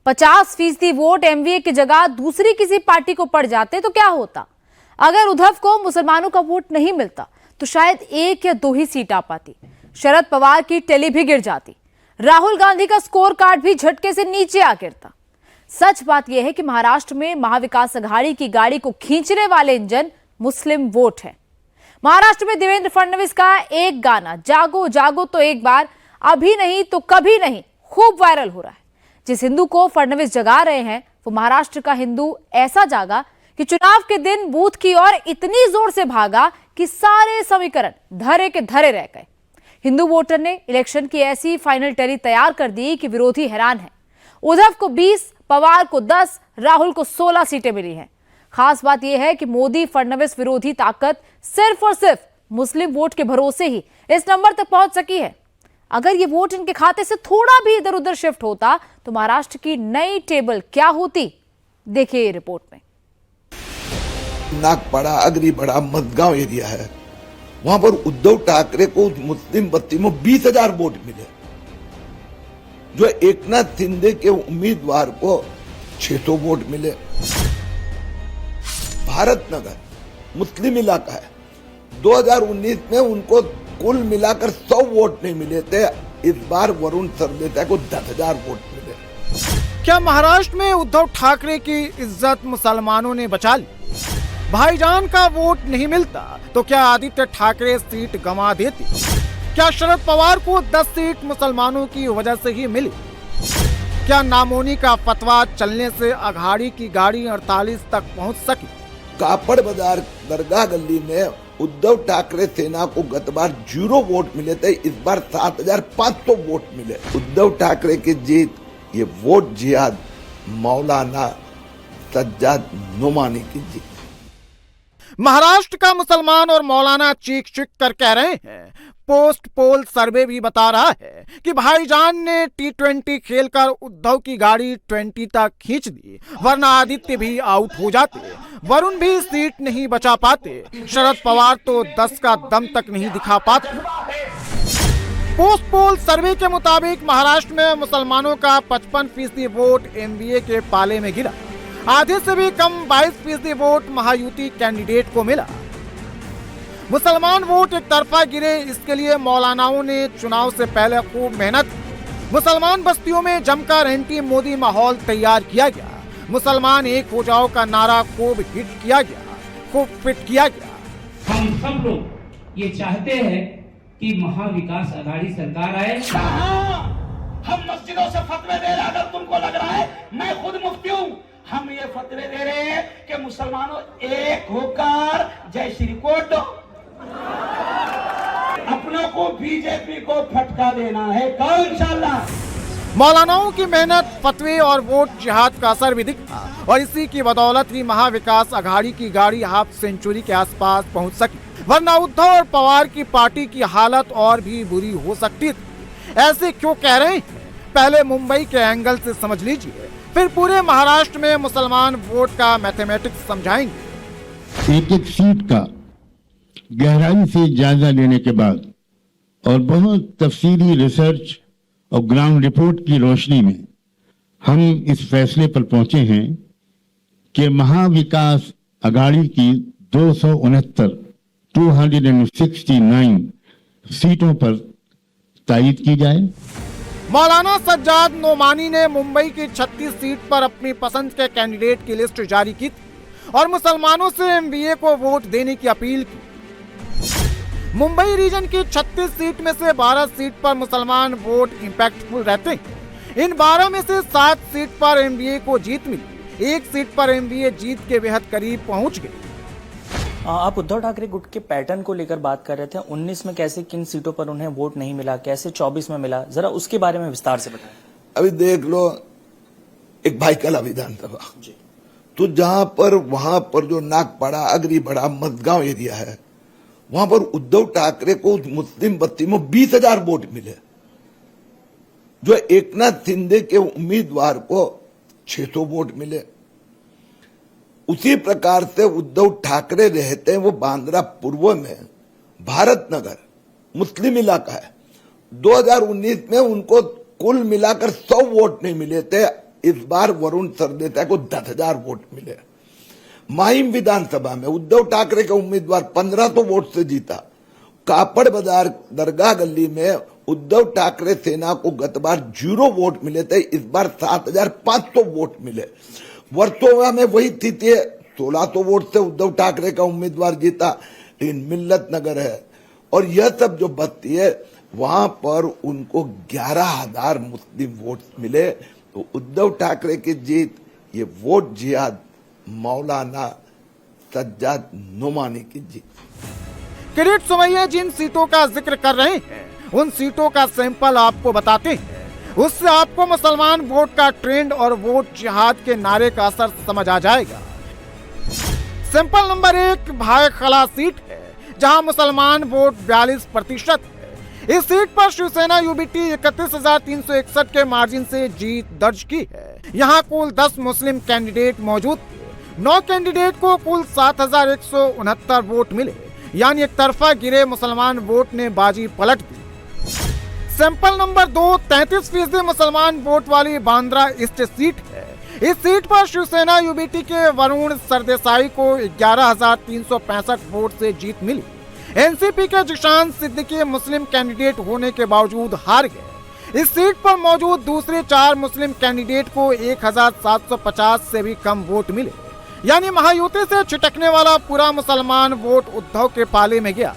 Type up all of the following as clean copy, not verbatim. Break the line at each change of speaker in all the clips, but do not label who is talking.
50% vote MVA की जगह दूसरी किसी पार्टी को पड़ जाते तो क्या होता? अगर उद्धव को मुसलमानों का वोट नहीं मिलता तो शायद 1 या 2 ही सीट आ पाती। शरद पवार की टैली भी गिर जाती। राहुल गांधी का स्कोर कार्ड भी झटके से नीचे आ गिरता। सच बात यह है कि महाराष्ट्र में महाविकास अघाड़ी की गाड़ी को खींचने वाले इंजन मुस्लिम वोट है। महाराष्ट्र में देवेंद्र फडणवीस का एक गाना जागो जागो तो एक बार, अभी नहीं तो कभी नहीं, खूब वायरल हो रहा है। जिस हिंदू को फडणवीस जगा रहे हैं वो महाराष्ट्र का हिंदू ऐसा जागा कि चुनाव के दिन बूथ की ओर इतनी जोर से भागा कि सारे समीकरण धरे के धरे रह गए। हिंदू वोटर ने इलेक्शन की ऐसी फाइनल टैली तैयार कर दी कि विरोधी हैरान है। उद्धव को 20, पवार को 10, राहुल को 16 सीटें मिली हैं। खास बात यह है कि मोदी फडणवीस विरोधी ताकत सिर्फ और सिर्फ मुस्लिम वोट के भरोसे ही इस नंबर तक पहुंच सकी है। अगर ये वोट इनके खाते से थोड़ा भी इधर उधर शिफ्ट होता तो महाराष्ट्र की नई टेबल क्या होती, देखिए ये रिपोर्ट में।
नागपाड़ा, अग्रीबड़ा, मजगांव एरिया है, वहां पर उद्धव ठाकरे को मुस्लिम बस्ती में 20,000 वोट मिले, जो एकनाथ शिंदे के उम्मीदवार को 600 वोट मिले। भारत नगर मुस्लिम इलाका है, 2019 में उनको कुल मिलाकर 100 वोट नहीं मिले थे। इस बार वरुण सरदेसाई को 10,000 वोट मिले।
क्या महाराष्ट्र में उद्धव ठाकरे की इज्जत मुसलमानों ने बचा ली? भाईजान का वोट नहीं मिलता तो क्या आदित्य ठाकरे सीट गंवा देते? क्या शरद पवार को 10 सीट मुसलमानों की वजह से ही मिली? क्या नामोनी का फतवा चलने से अघाड़ी की गाड़ी 48 तक पहुंच सकी?
कापड़ बाजार दरगाह गली में उद्धव ठाकरे सेना को गत बार 0 वोट मिले थे, इस बार 7,500 वोट मिले। उद्धव ठाकरे की जीत ये वोट जिहाद मौलाना सज्जाद नोमानी की जीत।
महाराष्ट्र का मुसलमान और मौलाना चीख चीख कर कह रहे हैं। पोस्ट पोल सर्वे भी बता रहा है कि भाईजान ने T20 खेलकर उद्धव की गाड़ी 20 तक खींच दी, वरना आदित्य भी आउट हो जाते, वरुण भी सीट नहीं बचा पाते, शरद पवार तो 10 का दम तक नहीं दिखा पाते। पोस्ट पोल सर्वे के मुताबिक महाराष्ट्र में मुसलमानों का 55% वोट एमवीए के पाले में गिरा। आधे से भी कम 22% वोट महायुति कैंडिडेट को मिला। मुसलमान वोट एक तरफा गिरे, इसके लिए मौलानाओं ने चुनाव से पहले खूब मेहनत की। मुसलमान बस्तियों में जमकर एंटी मोदी माहौल तैयार किया गया। मुसलमान एक हो जाओ का नारा खूब हिट किया गया, खूब फिट किया गया।
हम सब लोग ये चाहते हैं कि महाविकास अघाड़ी सरकार आए।
हम मस्जिदों से फतवे दे रहे हैं, अगर तुमको लग रहा है मैं खुद मुफ्ती हूँ, हम ये फतवे दे रहे हैं कि मुसलमानों एक होकर जय श्री कोट अपनों को बीजेपी को फटका देना है कल इंशाल्लाह।
मौलानाओं की मेहनत, फतवे और वोट जिहाद का असर भी दिखा और इसी की बदौलत ही महाविकास अघाड़ी की गाड़ी हाफ सेंचुरी के आसपास पहुंच सकी, वरना उद्धव और पवार की पार्टी की हालत और भी बुरी हो सकती थी। ऐसे क्यों कह रहे हैं? पहले मुंबई के एंगल से समझ लीजिए, फिर पूरे महाराष्ट्र में मुसलमान वोट का मैथमेटिक्स समझाएंगे।
एक एक सीट का गहराई से जायजा लेने के बाद और बहुत तफसीली रिसर्च और ग्राउंड रिपोर्ट की रोशनी में हम इस फैसले पर पहुंचे हैं कि महाविकास अघाड़ी की 269 सीटों पर तायीद की जाए।
मौलाना सज्जाद नोमानी ने मुंबई की 36 सीट पर अपनी पसंद के कैंडिडेट की लिस्ट जारी की और मुसलमानों से एमवीए को वोट देने की अपील की। मुंबई रीजन की 36 सीट में से 12 सीट पर मुसलमान वोट इंपैक्टफुल रहते हैं। इन 12 में से 7 सीट पर एमवीए को जीत मिली, 1 सीट पर एमवीए जीत के बेहद करीब पहुंच गई।
आप उद्धव ठाकरे गुट के पैटर्न को लेकर बात कर रहे थे। 19 में कैसे किन सीटों पर उन्हें वोट नहीं मिला, कैसे 24 में मिला, जरा उसके बारे में विस्तार से बताएं।
अभी देख लो, एक भाईकला विधानसभा, तो जहां पर वहां पर जो नागपाड़ा, अग्रीबड़ा, मजगांव एरिया है, वहां पर उद्धव ठाकरे को मुस्लिम बस्ती में 20,000 वोट मिले, जो एकनाथ शिंदे के उम्मीदवार को 600 वोट मिले। उसी प्रकार से उद्धव ठाकरे रहते हैं वो बांद्रा पूर्व में, भारत नगर मुस्लिम इलाका है, 2019 में उनको कुल मिलाकर 100 वोट नहीं मिले थे। इस बार वरुण सरदेसाई को 10,000 वोट मिले। माहिम विधानसभा में उद्धव ठाकरे का उम्मीदवार 1500 वोट से जीता। कापड़ बाजार दरगाह गली में उद्धव ठाकरे सेना को गत बार 0 वोट मिले थे, इस बार 7,500 वोट मिले। वर्सोवा में वही स्थिति है, 1600 वोट से उद्धव ठाकरे का उम्मीदवार जीता, लेकिन मिल्लत नगर है और यह सब जो बस्ती है वहां पर उनको 11,000 मुस्लिम वोट मिले। तो उद्धव ठाकरे की जीत ये वोट जिहाद मौलाना सज्जाद नोमानी की जीत।
किरीट सोमैया जिन सीटों का जिक्र कर रहे हैं उन सीटों का सैंपल आपको बताते हैं, उससे आपको मुसलमान वोट का ट्रेंड और वोट जिहाद के नारे का असर समझ आ जाएगा। सैंपल नंबर 1 भाई खला सीट है, जहां मुसलमान वोट 42% है। इस सीट पर शिवसेना यूबीटी 31,361 के मार्जिन से जीत दर्ज की है। यहां कुल 10 मुस्लिम कैंडिडेट मौजूद थे। 9 कैंडिडेट को कुल 7,169 वोट मिले, यानी एक तरफा गिरे मुसलमान वोट ने बाजी पलट दी। सैंपल नंबर 2 33% मुसलमान वोट वाली बांद्रा ईस्ट सीट है। इस सीट पर शिवसेना यूबीटी के वरुण सरदेसाई को 11,365 वोट से जीत मिली। एनसीपी के जिशान सिद्दीकी मुस्लिम कैंडिडेट होने के बावजूद हार गए। इस सीट पर मौजूद दूसरे 4 मुस्लिम कैंडिडेट को 1,750 से भी कम वोट मिले, यानी महायुति से छिटकने वाला पूरा मुसलमान वोट उद्धव के पाले में गया।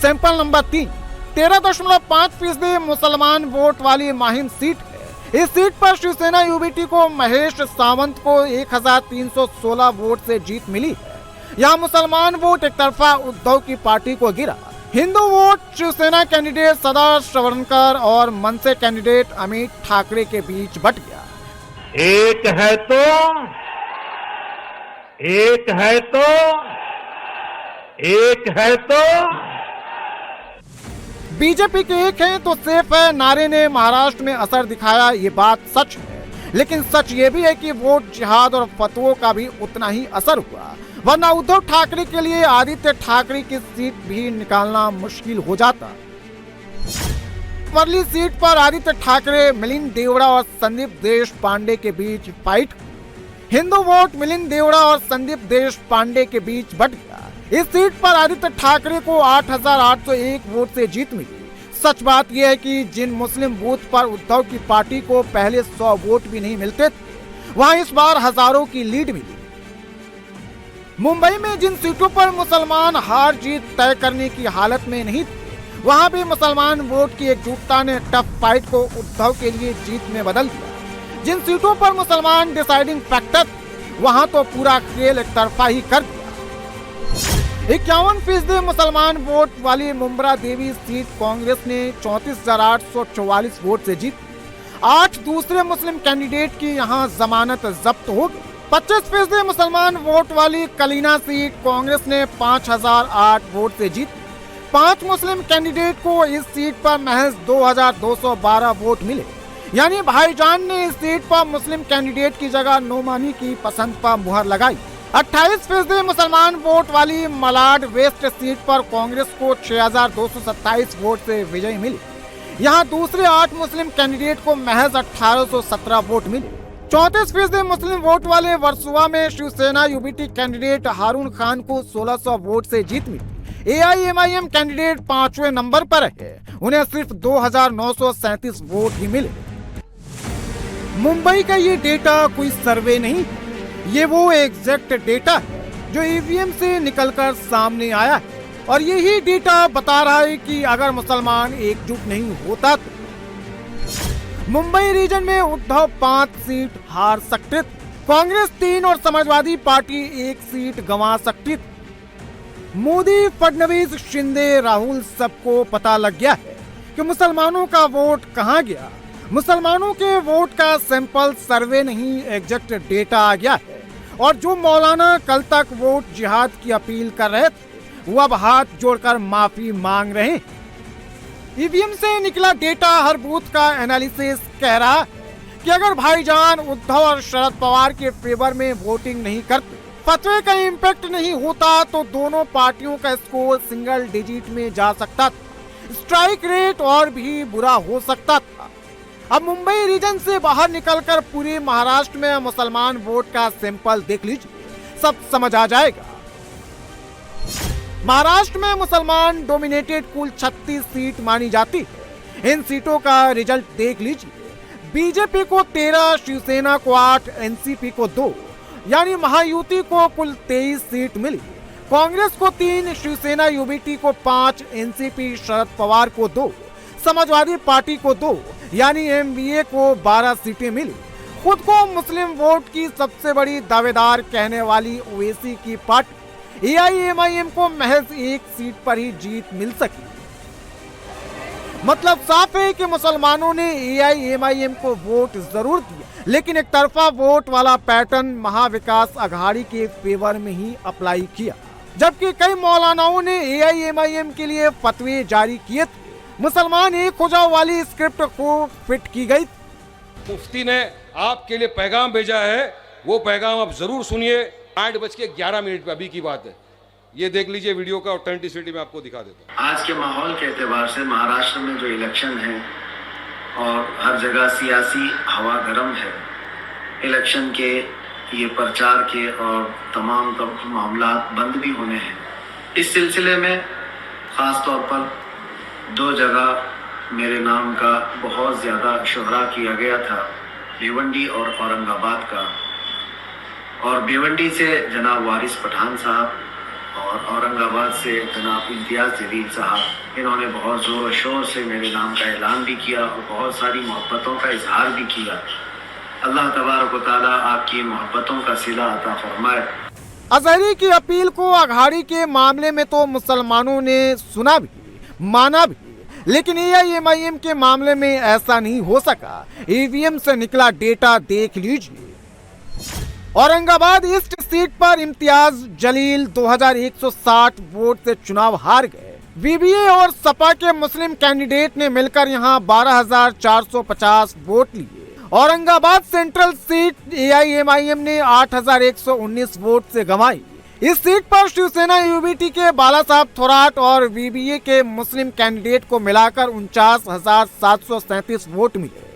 सैंपल नंबर 3 13.5% मुसलमान वोट वाली माहिम सीट है। इस सीट पर शिवसेना यूबीटी को महेश सावंत को 1,316 वोट से जीत मिली है। यहाँ मुसलमान वोट एक तरफा उद्धव की पार्टी को गिरा। हिंदू वोट शिवसेना कैंडिडेट सदा श्रवणकर और मनसे कैंडिडेट अमित ठाकरे के बीच बट गया।
एक है तो
बीजेपी के एक है तो सेफ है नारे ने महाराष्ट्र में असर दिखाया, ये बात सच है। लेकिन सच ये भी है कि वोट जिहाद और फतवों का भी उतना ही असर हुआ, वरना उद्धव ठाकरे के लिए आदित्य ठाकरे की सीट भी निकालना मुश्किल हो जाता। वर्ली सीट पर आदित्य ठाकरे, मिलिंद देवड़ा और संदीप देश पांडे के बीच फाइट। हिंदू वोट मिलिंद देवड़ा और संदीप देश पांडे के बीच बट गया। इस सीट पर आदित्य ठाकरे को 8,801 वोट से जीत मिली। सच बात यह है कि जिन मुस्लिम बूथ पर उद्धव की पार्टी को पहले 100 वोट भी नहीं मिलते थे, वहां इस बार हजारों की लीड मिली। मुंबई में जिन सीटों पर मुसलमान हार जीत तय करने की हालत में नहीं थे, वहां भी मुसलमान वोट की एकजुटता ने टफ फाइट को उद्धव के लिए जीत में बदल दिया। जिन सीटों पर मुसलमान डिसाइडिंग फैक्टर, वहां तो पूरा खेल एक तरफा ही कर दिया। 51% मुसलमान वोट वाली मुंब्रा देवी सीट कांग्रेस ने 34,844 वोट से जीती। 8 दूसरे मुस्लिम कैंडिडेट की यहां जमानत जब्त हो गई। 25% मुसलमान वोट वाली कलीना सीट कांग्रेस ने 5,008 वोट से जीती। 5 मुस्लिम कैंडिडेट को इस सीट पर महज 2,212 वोट मिले, यानी भाईजान ने इस सीट पर मुस्लिम कैंडिडेट की जगह नोमानी की पसंद पर मुहर लगाई। 28% मुसलमान वोट वाली मलाड वेस्ट सीट पर कांग्रेस को 6,227 वोट से विजय मिली। यहाँ दूसरे 8 मुस्लिम कैंडिडेट को महज 1,817 वोट मिले। 34% मुस्लिम वोट वाले वर्सोवा में शिवसेना यूबीटी कैंडिडेट हारून खान को 1,600 वोट से जीत मिली। AIMIM कैंडिडेट 5वें नंबर पर है, उन्हें सिर्फ 2,937 वोट ही मिले। मुंबई का ये डेटा कोई सर्वे नहीं, ये वो एग्जैक्ट डेटा है जो ईवीएम से निकलकर सामने आया है। और यही डेटा बता रहा है कि अगर मुसलमान एकजुट नहीं होता तो मुंबई रीजन में उद्धव 5 सीट हार सकते थे, कांग्रेस 3 और समाजवादी पार्टी 1 सीट गंवा सकती थी। मोदी, फडणवीस, शिंदे, राहुल सबको पता लग गया है कि मुसलमानों का वोट कहां गया। मुसलमानों के वोट का सैंपल सर्वे नहीं, एग्जैक्ट डेटा आ गया है। और जो मौलाना कल तक वोट जिहाद की अपील कर रहे थे, वो अब हाथ जोड़कर माफी मांग रहे हैं। ईवीएम से निकला डेटा हर बूथ का एनालिसिस कह रहा है कि अगर भाईजान उद्धव और शरद पवार के फेवर में वोटिंग नहीं करते, फतवे का इम्पैक्ट नहीं होता, तो दोनों पार्टियों का स्कोर सिंगल डिजिट में जा सकता था। स्ट्राइक रेट और भी बुरा हो सकता था। अब मुंबई रीजन से बाहर निकलकर पूरे महाराष्ट्र में मुसलमान वोट का सैंपल देख लीजिए, सब समझ आ जाएगा। महाराष्ट्र में मुसलमान डोमिनेटेड कुल 36 सीट मानी जाती है। इन सीटों का रिजल्ट देख लीजिए। बीजेपी को 13, शिवसेना को 8, एनसीपी को 2, यानी महायुति को कुल 23 सीट मिली। कांग्रेस को 3, शिवसेना यूबीटी को 5, एनसीपी शरद पवार को 2, समाजवादी पार्टी को 2, यानी एमवीए को 12 सीटें मिली। खुद को मुस्लिम वोट की सबसे बड़ी दावेदार कहने वाली ओवैसी की पार्टी एआईएमआईएम को महज 1 सीट पर ही जीत मिल सकी। मतलब साफ है कि मुसलमानों ने एआईएमआईएम को वोट जरूर दिया, लेकिन एक तरफा वोट वाला पैटर्न महाविकास अघाड़ी के फेवर में ही अप्लाई किया, जबकि कई मौलानाओं ने एआईएमआईएम के लिए फतवे जारी किए थे। मुसलमान एक हो जाओ वाली स्क्रिप्ट को फिट की गई।
मुफ्ती ने आपके लिए पैगाम भेजा है, वो पैगाम आप जरूर सुनिए। 8:11 पे अभी की बात है, ये देख लीजिए वीडियो का ऑथेंटिसिटी मैं आपको दिखा देता हूँ।
आज के माहौल के एतबार से महाराष्ट्र में जो इलेक्शन है और हर जगह सियासी हवा गर्म है, इलेक्शन के ये प्रचार के और तमाम मामला बंद भी होने हैं। इस सिलसिले में खास तौर पर 2 जगह मेरे नाम का बहुत ज़्यादा शोहरा किया गया था, भिवंडी और औरंगाबाद का। और भिवंडी से जनाब वारिस पठान साहब और औरंगाबाद से जनाब इम्तियाज़ जलील साहब, इन्होंने बहुत ज़ोर शोर से मेरे नाम का ऐलान भी किया और बहुत सारी मोहब्बतों का इजहार भी किया। अल्लाह तबारक व तआला आपकी मोहब्बतों का सिला अता फरमाए।
अजहरी की अपील को अघाड़ी के मामले में तो मुसलमानों ने सुना भी, माना भी, लेकिन एआईएमआईएम के मामले में ऐसा नहीं हो सका। ईवीएम से निकला डेटा देख लीजिए। औरंगाबाद ईस्ट सीट पर इम्तियाज जलील 2160 वोट से चुनाव हार गए। वीवीए और सपा के मुस्लिम कैंडिडेट ने मिलकर यहां 12,450 वोट लिए। औरंगाबाद सेंट्रल सीट एआईएमआईएम ने 8,119 वोट से गंवाई। इस सीट पर शिवसेना यूबीटी के बाला साहब थोराट और वीवीए के मुस्लिम कैंडिडेट को मिलाकर 49,737 वोट मिले।